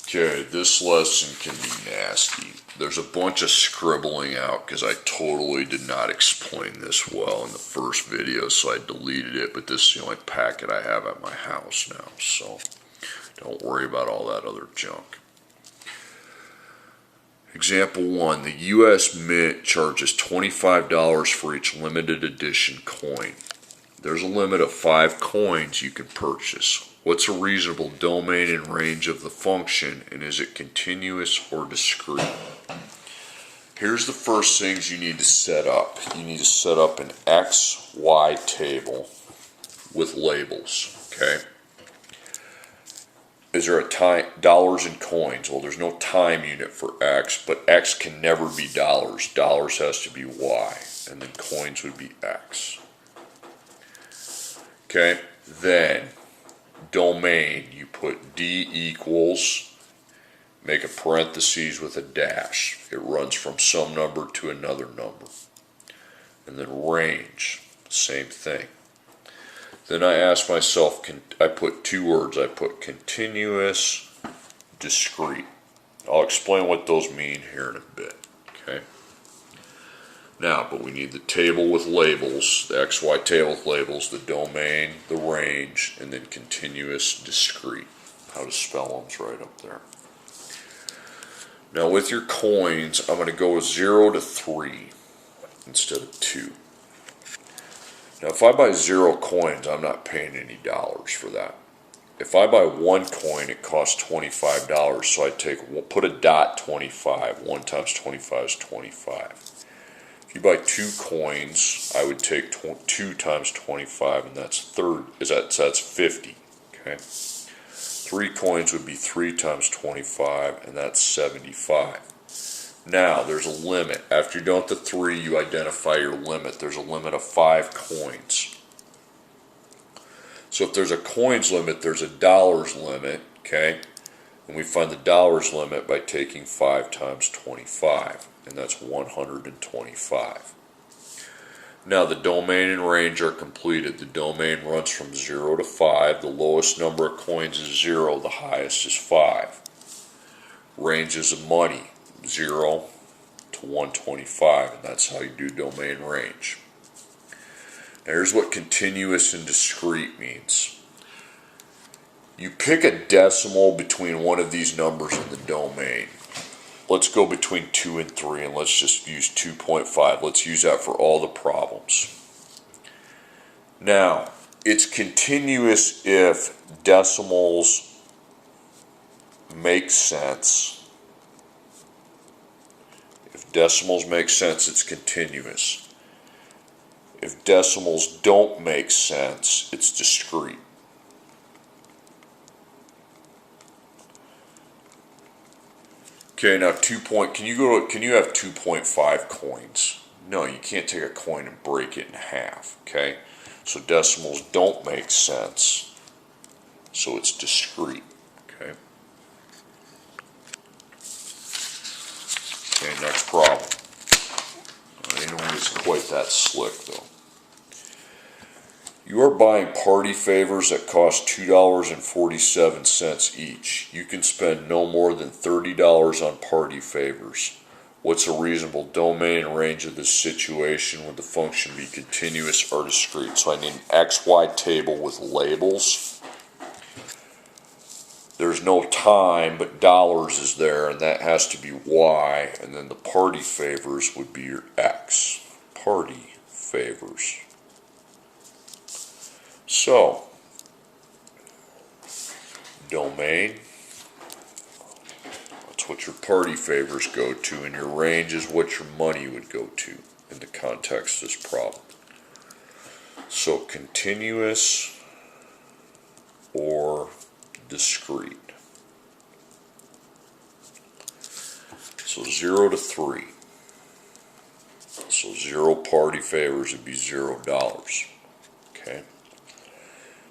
Okay, this lesson can be nasty. There's a bunch of scribbling out because I totally did not explain this well in the first video, so I deleted it, but this is the only packet I have at my house now, so don't worry about all that other junk. Example 1, the U.S. Mint charges $25 for each limited edition coin. There's a limit of 5 coins you can purchase. What's a reasonable domain and range of the function, and is it continuous or discrete? Here's the first things you need to set up. You need to set up an X, Y table with labels, okay? Is there a time, dollars and coins? Well, there's no time unit for X, but X can never be dollars. Dollars has to be Y, and then coins would be X. Okay, then domain, you put D equals, make a parentheses with a dash. It runs from some number to another number. And then range, same thing. Then I ask myself, I put 2 words. I put continuous, discrete. I'll explain what those mean here in a bit. Okay. Now, but we need the table with labels, the XY table with labels, the domain, the range, and then continuous, discrete. How to spell them's right up there. Now with your coins, I'm going to go with 0 to 3 instead of 2. Now if I buy 0 coins, I'm not paying any dollars for that. If I buy 1 coin, it costs $25, so I put a dot 25. 1 times 25 is 25. If you buy 2 coins, I would take 2 times 25, and that's 50. Okay. 3 coins would be 3 times 25, and that's 75. Now, there's a limit. After you're done with the 3, you identify your limit. There's a limit of 5 coins. So if there's a coins limit, there's a dollars limit, okay? And we find the dollars limit by taking 5 times 25, and that's 125. Now the domain and range are completed. The domain runs from 0 to 5. The lowest number of coins is 0. The highest is 5. Range is of money, 0 to 125, and that's how you do domain range. Now here's what continuous and discrete means. You pick a decimal between one of these numbers in the domain. Let's go between 2 and 3, and let's just use 2.5. Let's use that for all the problems. Now, it's continuous if decimals make sense. If decimals make sense, it's continuous. If decimals don't make sense, it's discrete. Okay, now can you have 2.5 coins? No, you can't take a coin and break it in half, okay? So decimals don't make sense. So it's discrete, okay? Okay, next problem. I don't think it's quite that slick though. You are buying party favors that cost $2.47 each. You can spend no more than $30 on party favors. What's a reasonable domain and range of this situation? Would the function be continuous or discrete? So I need an XY table with labels. There's no time, but dollars is there, and that has to be Y, and then the party favors would be your X. Party favors. So, domain, that's what your party favors go to, and your range is what your money would go to in the context of this problem. So, continuous or discrete. So 0 to 3. So 0 party favors would be $0. Okay.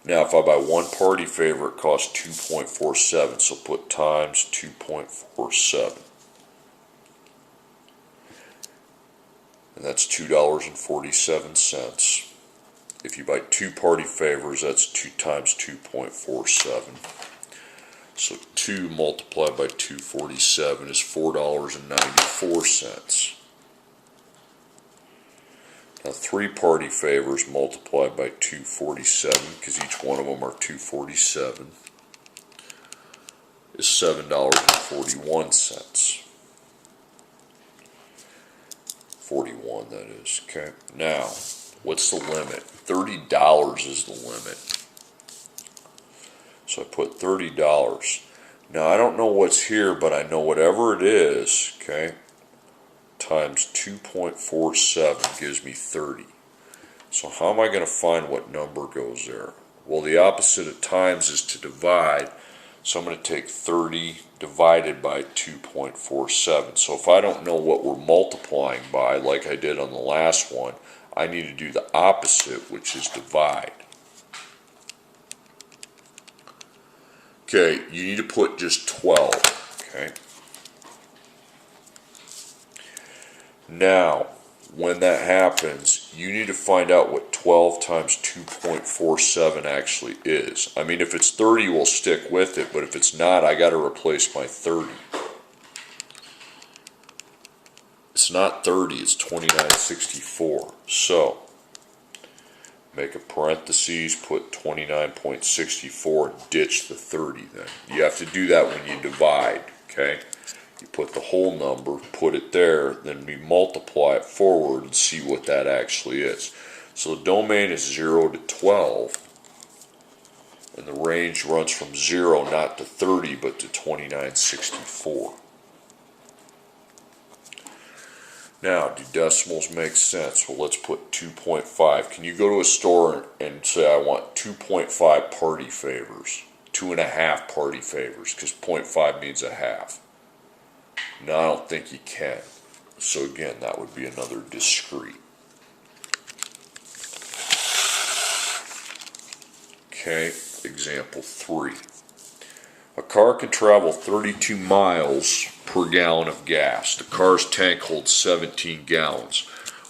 Now if I buy 1 party favor, it costs 2.47. So put times 2.47. And that's $2.47. If you buy 2 party favors, that's 2 times 2.47. So 2 multiplied by 247 is $4.94. Now 3 party favors multiplied by 247, because each one of them are 247, is $7.41. 41, that is. Okay. Now, what's the limit? $30 is the limit. So I put $30. Now I don't know what's here, but I know whatever it is, okay, times 2.47 gives me 30. So how am I going to find what number goes there? Well, the opposite of times is to divide. So I'm going to take 30 divided by 2.47. So if I don't know what we're multiplying by, like I did on the last one, I need to do the opposite, which is divide. Okay, you need to put just 12, okay? Now, when that happens, you need to find out what 12 times 2.47 actually is. I mean, if it's 30, we'll stick with it, but if it's not, I got to replace my 30. It's not 30, it's 2964. So, make a parentheses, put 29.64, ditch the 30 then. You have to do that when you divide, okay? You put the whole number, put it there, then we multiply it forward and see what that actually is. So the domain is 0 to 12, and the range runs from 0 not to 30, but to 2964. Now, do decimals make sense? Well, let's put 2.5. Can you go to a store and say, I want 2.5 party favors, 2.5 party favors, because 0.5 means a half? No, I don't think you can. So again, that would be another discrete. Okay, example 3. A car can travel 32 miles per gallon of gas. The car's tank holds 17 gallons.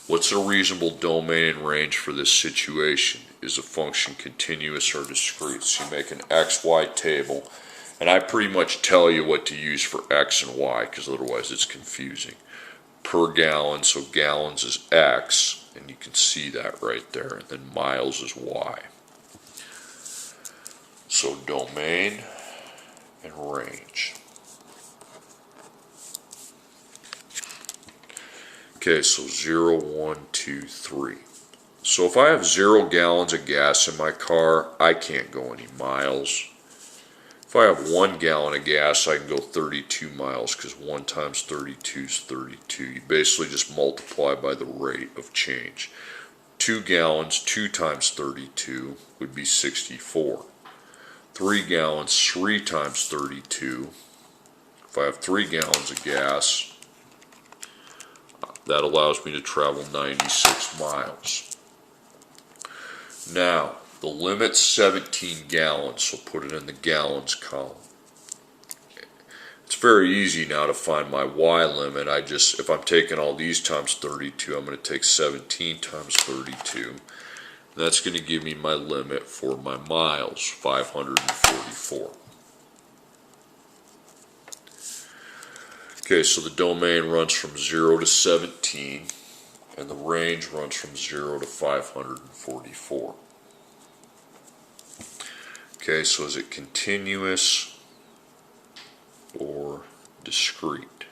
What's a reasonable domain and range for this situation? Is a function continuous or discrete? So you make an XY table, and I pretty much tell you what to use for X and Y, because otherwise it's confusing. Per gallon, so gallons is X, and you can see that right there, and then miles is Y. So domain and range. Okay, so 0, 1, 2, 3. So if I have 0 gallons of gas in my car, I can't go any miles. If I have 1 gallon of gas, I can go 32 miles, because 1 times 32 is 32. You basically just multiply by the rate of change. 2 gallons, 2 times 32 would be 64. 3 gallons, 3 times 32. If I have 3 gallons of gas, that allows me to travel 96 miles. Now, the limit's 17 gallons, so put it in the gallons column. It's very easy now to find my Y limit. If I'm taking all these times 32, I'm going to take 17 times 32. That's going to give me my limit for my miles, 544. Okay, so the domain runs from 0 to 17, and the range runs from 0 to 544. Okay, so is it continuous or discrete?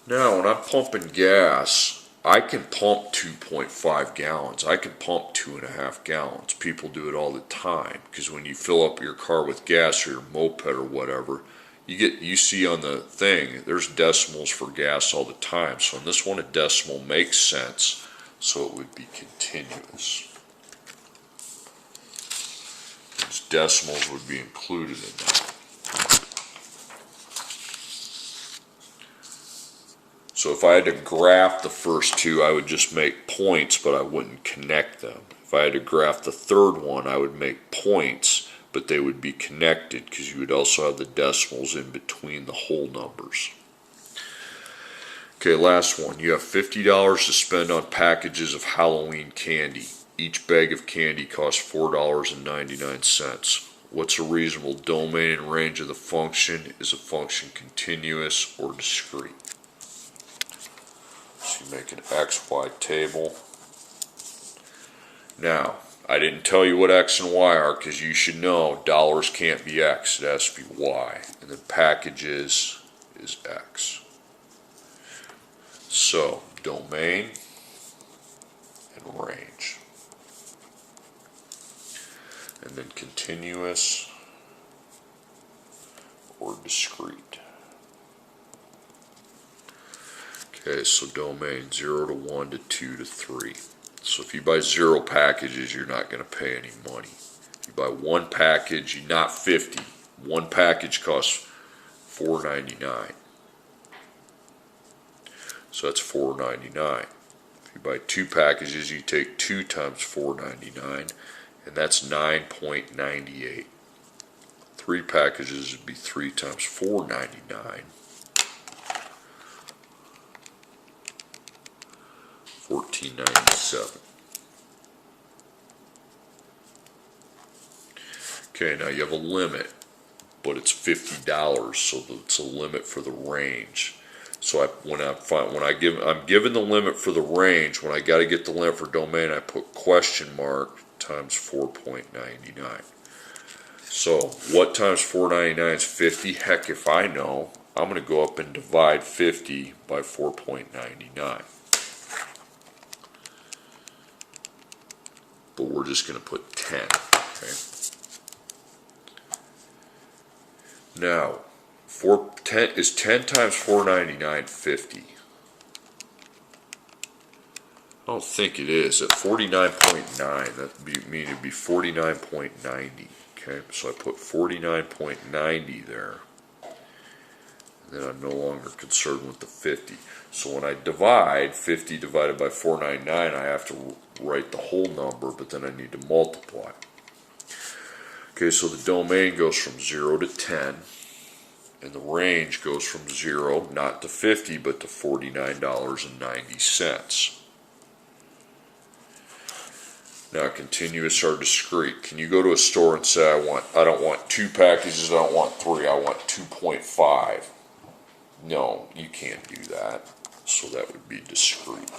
Now, when I'm pumping gas, I can pump 2.5 gallons. I can pump 2.5 gallons. People do it all the time, because when you fill up your car with gas or your moped or whatever, you see on the thing, there's decimals for gas all the time. So in this one, a decimal makes sense, so it would be continuous. These decimals would be included in that. So if I had to graph the first two, I would just make points, but I wouldn't connect them. If I had to graph the third one, I would make points, but they would be connected, because you would also have the decimals in between the whole numbers. Okay, last one. You have $50 to spend on packages of Halloween candy. Each bag of candy costs $4.99. What's a reasonable domain and range of the function? Is a function continuous or discrete? So you make an XY table. Now, I didn't tell you what X and Y are because you should know dollars can't be X, it has to be Y. And then packages is X. So, domain and range. And then continuous or discrete. Okay, so domain 0 to 1 to 2 to 3. So if you buy 0 packages, you're not going to pay any money. If you buy 1 package, not 50. 1 package costs $4.99. So that's $4.99. If you buy 2 packages, you take 2 times $4.99, and that's $9.98. 3 packages would be 3 times $4.99. $14.97. Okay, now you have a limit, but it's $50, so it's a limit for the range. So I'm given the limit for the range. When I got to get the limit for domain, I put question mark times 4.99. So what times 4.99 is 50? Heck, if I know, I'm going to go up and divide 50 by 4.99. But we're just going to put 10. Okay. Now, 10 is 10 times 4.99 50? I don't think it is. At 49.9, that mean it'd be 49.90. Okay, so I put 49.90 there. And then I'm no longer concerned with the 50. So when I divide 50 divided by 499, I have to write the whole number, but then I need to multiply. Okay, so the domain goes from 0 to 10, and the range goes from 0, not to 50, but to $49.90. Now, continuous or discrete. Can you go to a store and say, I don't want 2 packages, I don't want 3, I want 2.5? No, you can't do that. So that would be discrete.